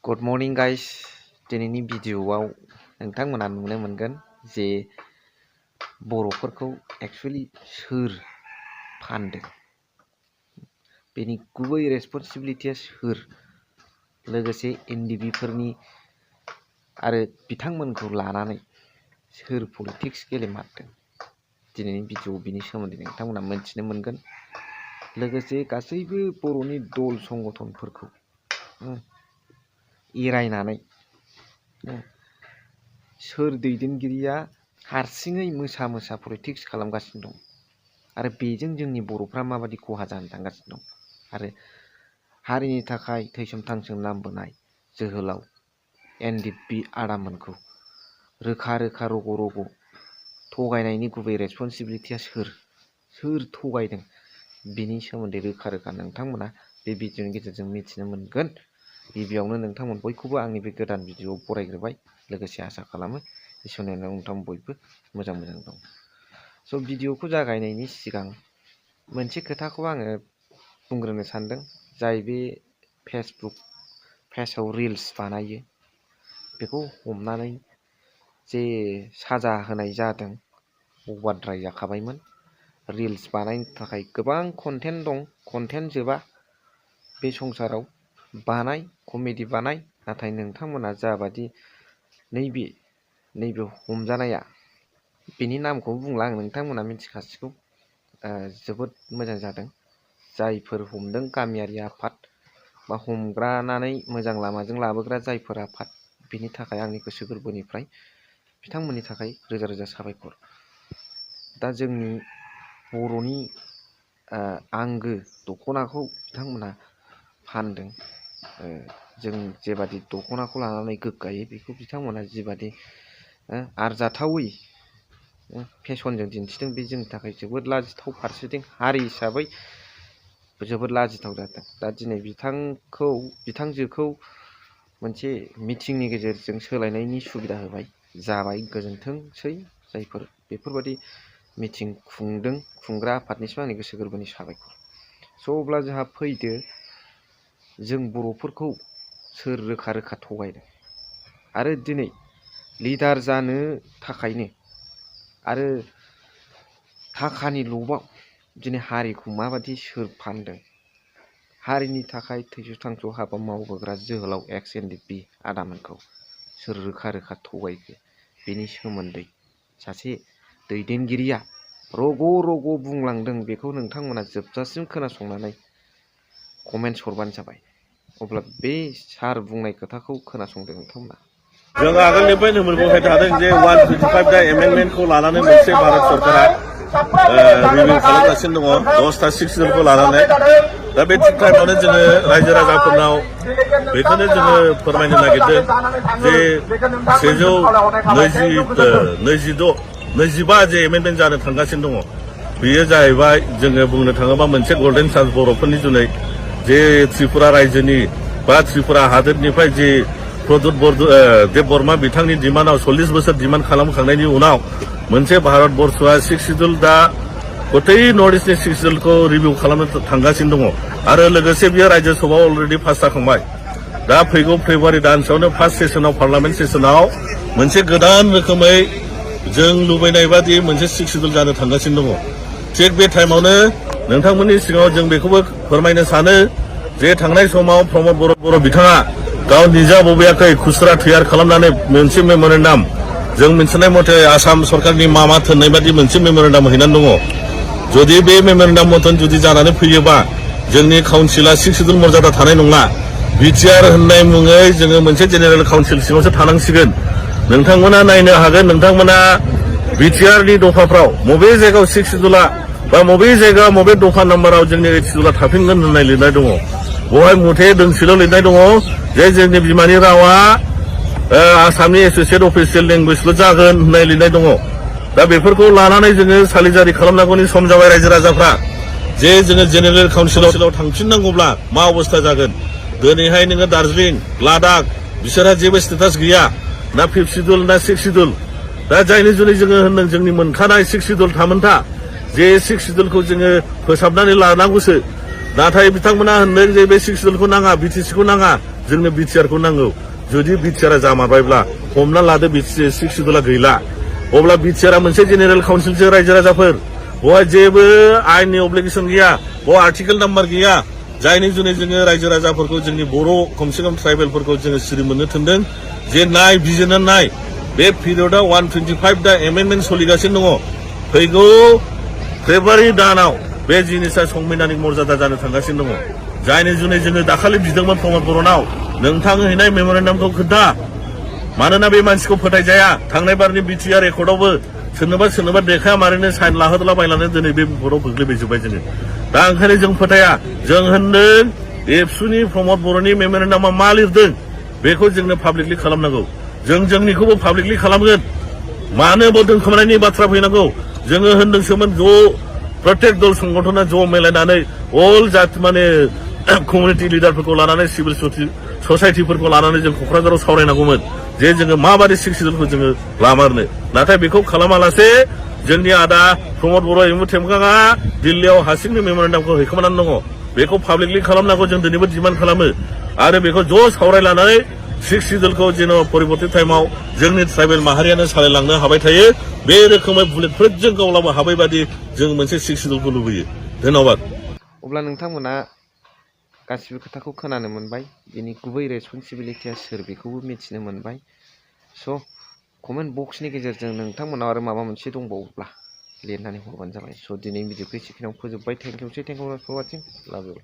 Good morning guys दिनैनि भिडिअआव नोंथांमोना नुनो मोनगोन जे बर'फोरखौ एक्चुअली सोर फानदों बेनि गुबै रेसपन्सिबिलिटिया सोर लोगोसे एनडिबिफोरनि आरो बिथांमोनखौ लानानै सोर पलिटिक्स गेलेमारदों दिनैनि भिडिअआव बिनि सोमोन्दै नोंथांमोना मिथिनो मोनगोन लोगोसे गासैबो बर'नि दल संगठनफोरखौ एरायनानै सोर दैदेनगिरिया हारसिङै मोसा पलिटिक्स खालामगासिनो दं आरो बेजों जोंनि बर'फ्रा माबादि खहा जानो थांगासिनो दं आरो हारिनि थाखाय थैसोम थांसोम नांबोनाय जोहोलाव एनडिबि आदामोनखौ रोखा रग' थगायनायनि गुबै रेसपन्सिबिलिटिया सोर थगायदों बिनि सोमोन्दै रोखा नोंथांमोना बे भिडिअनि गेजेरजों मिथिनो मोनगोन। गिबियावनो नोंथांमोन बयखौबो आंनि बे गोदान भिडिअआव बरायग्रोबाय लोगोसे आसा खालामो इसोरनि नोंथांमोन बयबो मोजां दं। स' भिडिअखौ जागायनायनि सिगां मोनसे खोथाखौ आङो बुंग्रोनो सानदों जाय बे फेसबुक पेजआव रिल्स बानायो बेखौ हमनानै जे साजा होनाय जादों अभारद्राय जाखाबायमोन। रिल्स बानायनो थाखाय गोबां कन्टेन्ट दं, कन्टेन्ट जोबा बे संसाराव बानाय कमेडि बानाय नाथाय नोंथांमोना जाबादि नैबे हमजानाया बेनि नामखौ बुंला आं नोंथांमोना मिथिखासिगौ जोबोद मोजां जादों। जायफोर हमदों गामियारि आफाद बा हमग्रानानै मोजां लामाजों लाबोग्रा जायफोर आफाद बिनि थाखाय आंनि गोसो गोरबोनिफ्राय बिथांमोननि थाखाय रोजा साबायखर। दा जोंनि बर'नि आंगो दख'नाखौ बिथांमोना फानदों। जों जेबादि दख'नाखौ लानानै गोग्गायो बेखौ बिथांमोना जिबादि आरजाथावै फेसनजों दिन्थिदों बे जोंनि थाखाय जोबोद लाजिथाव, फारसेथिं हारि हिसाबै जोबोद लाजिथाव जादों। दा दिनै बिथांजोखौ मोनसे मिटिंनि गेजेरजों सोलायनायनि सुबिदा होबाय, जाबाय गोजोनथोंसै जायफोर बेफोरबादि मिटिं खुंदों खुंग्रा आफादनिसिम आंनि गोसो गोरबोनि साबायखर। स' अब्ला जोंहा फैदो जों बर'फोरखौ सोर रोखा थगायदों आरो दिनै लिडार जानो थाखायनो आरो थाखानि लबाव दिनै हारिखौ माबादि सोर फानदों। हारिनि थाखाय थैस' थांस' हाबा मावबोग्रा जोहोलाव एक्स एनडिबि आदामोनखौ सोर रोखा थगायखो बेनि सोमोन्दै सासे दैदेनगिरिया रग' बुंलांदों बेखौ नोंथांमोना जोबजासिम खोनासंनानै कमेन्ट्स हरबानो जाबाय। अब्ला बे सार बुंनाय खोथाखौ खोनासंदो नोंथांमोना। जों आगोलनिफ्रायनो मोनबोबाय थादों जे 125 दा एमेन्डमेन्टखौ लानानै मोनसे भारत सरकारा रिभिउ खालामगासिनो दङ 10टा सिक्सफोरखौ लानानै। दा बे टाइमावनो जोङो रायजो राजाफोरनाव बेखौनो जोङो फोरमायनो नागिरदों जे 125 जे एमेन्डमेन्ट जानो थांगासिनो दङ बेयो जाहैबाय जोङो बुंनो थाङोबा मोनसे गल्डेन चान्स बर'फोरनि जुनै जे त्रिपुरा रायजोनि बा त्रिपुरा हादोरनिफ्राय जे प्रदुत देब बर्मा बिथांनि डिमान्डआव 40 बोसोर डिमान्ड खालामखांनायनि उनाव मोनसे भारत बर्षआ 6 सिडुल दा गथै नर्थ इस्टनि 6 सिडुलखौ रिभिउ खालामनो थांगासिनो दङ आरो लोगोसे बियो रायजो सभायाव अलरेडि पास जाखांबाय। दा फैगौ फेब्रुवारि दानसेयावनो फार्स्ट सेसनाव पार्लामेन्ट सेसनाव मोनसे गोदान रोखोमै जों लुबैनाय बादि मोनसे 6 सिडुल जानो थांगासिनो दङ। थिग बे टाइमावनो नोंथांमोननि सिगाङाव जों बेखौबो फोरमायनो सानो जे थांनाय समाव प्रमद बर' बिथाङा गाव निजा बबेयाखै खुस्रा तैयार खालामनानै मोनसे मेम'रेन्डाम जों मिथिनाय मथे आसाम सरकारनि मामा थोननाय बादि मोनसे मेम'रेन्डाम हैनानै दङ। जुदि बे मेम'रेन्डाम मथन जुदि जानानै फैयोबा जोंनि काउन्सिला 6 सिडुल मर्यादा थानाय नङा। बिटिआर होननाय मुङै जोङो मोनसे जेनेरेल काउन्सिल सिङावसो थानांसिगोन। नोंथांमोना नायनो हागोन, नोंथांमोना बिटिआरनि दफाफ्राव बबे जायगायाव 6 सिडुला बा बबे जायगा बबे दफा नाम्बाराव जोंनि 8 सिडुला थाफिनगोन होननाय लिरनाय दङ। बेवहाय मुथे दोंसेल' लिरनाय दङ जे जोंनि बिमानि रावा आसामनि एस'सियेट अफिसियेल लेंगुवेजल' जागोन होननाय लिरनाय दङ। दा बेफोरखौ लानानै जोङो सालिजारि खालामनांगौनि सम जाबाय रायजो राजाफ्रा जे जोङो जेनेरेल काउन्सिलाव थांफिननांगौब्ला मा अबस्था जागोन। दिनैहाय नोङो दार्जिलिं लादाख बिसोरहा जेबो स्टेटास गैया, ना 5 सिडुल ना 6 सिडुल। दा जायनि जुनै जोङो होनदों जोंनि मोनखानाय 6 सिडुल थामोनथा जे 6 सिडुलखौ जोङो फोसाबनानै लानांगौसो। नाथाय बिथांमोना होनदों जे बे सिक्सडुलखौ नाङा बिटिसिखौ नाङा जोंनो बिटिआरखौ नांगौ जुदि बिटिआरआ जामारबायब्ला हमना लादो सिक्सडुला गैला अब्ला बिटिआरआ मोनसे जेनेरेल काउन्सिलसो रायजो राजाफोर बेवहाय जेबो आयेननि अब्लिगेसन गैया बेयाव आर्टिकेल नाम्बार गैया जायनि जुनै जोङो रायजो राजाफोरखौ जोंनि बर' खमसे खम ट्राइबेलफोरखौ जोङो सिरि मोननो थिनदों जे नाय बिजिरनो नाय बे पिरियडआव 125 दा एमेन्डमेन्ट सोलिगासिनो दङ फैगौ फेब्रुवारि दानाव बे जिनिसा संबिधानिक मर्यादा जानो थांगासिनो दङ जायनि जुनै जोङो दाखालि बिदोंमोन प्रमद बर'नाव नोंथां हैनाय मेम'रेन्डामखौ खोन्था मानोना बे मानसिखौ फोथायजाया थांनाय बारनि बिटिआर रेकर्डआवबो सोरनोबा देखाया मारैनो साइन लाहोदलाबायनानै दिनै बे बिपदआव गोग्लैबायजोब्बाय जोङो दा ओंखायनो जों फोथाया जों होनदों एबसुनि प्रमद बर'नि मेम'रेन्डामा मा लिरदों बेखौ जोंनो पाब्लिकलि खालामनांगौ जों जोंनिखौबो पाब्लिकलि खालामगोन मानो दोनखोमानायनि बाथ्रा फैनांगौ जोङो होनदोंसोमोन प्रत्येक दल संगठना मिलायनानै अल जाति माने कमिउनिटि लिडारफोरखौ लानानै सिभिल ससाइटिफोरखौ लानानै जों क'क्राझाराव सावरायनांगौमोन जे जोङो माबादि सिक्सडुलखौ जोङो लामारनो नाथाय बेखौ खालामालासे जोंनि आदा प्रमद बर' एमु टेमगाङा दिल्लीयाव हारसिंनो मेम'रेन्डामखौ हैखोमानानै दङ बेखौ पाब्लिकलि खालामनांगौ जों दिनैबो डिमान्ड खालामो आरो बेखौ सावरायलानानै सिक्सडुलखौ जेन' परिबर्तित टाइमाव जोंनि ट्राइबेल माहारियानो सालायलांनो हाबाय थायो बे रोखोमै बुलेटफोरजों गावलाबो हाबाय बादि जों मोनसे सिक्सडुलखौ लुबैयो धन्यबाद अब्ला नोंथांमोना गासिबो खोथाखौ खोनानो मोनबाय बेनि गुबै रेसपन्सिबिलिटिया सोर बेखौबो मिथिनो मोनबाय स' कमेन्ट बक्सनि गेजेरजों नोंथांमोनाव आरो माबा मोनसे दंबावोब्ला लिरनानै हरबानो जाबाय स' दिनै भिडिअखौ एसेखिनियाव फोजोबबाय थेंक इउ फर वाचिं लाभ इउ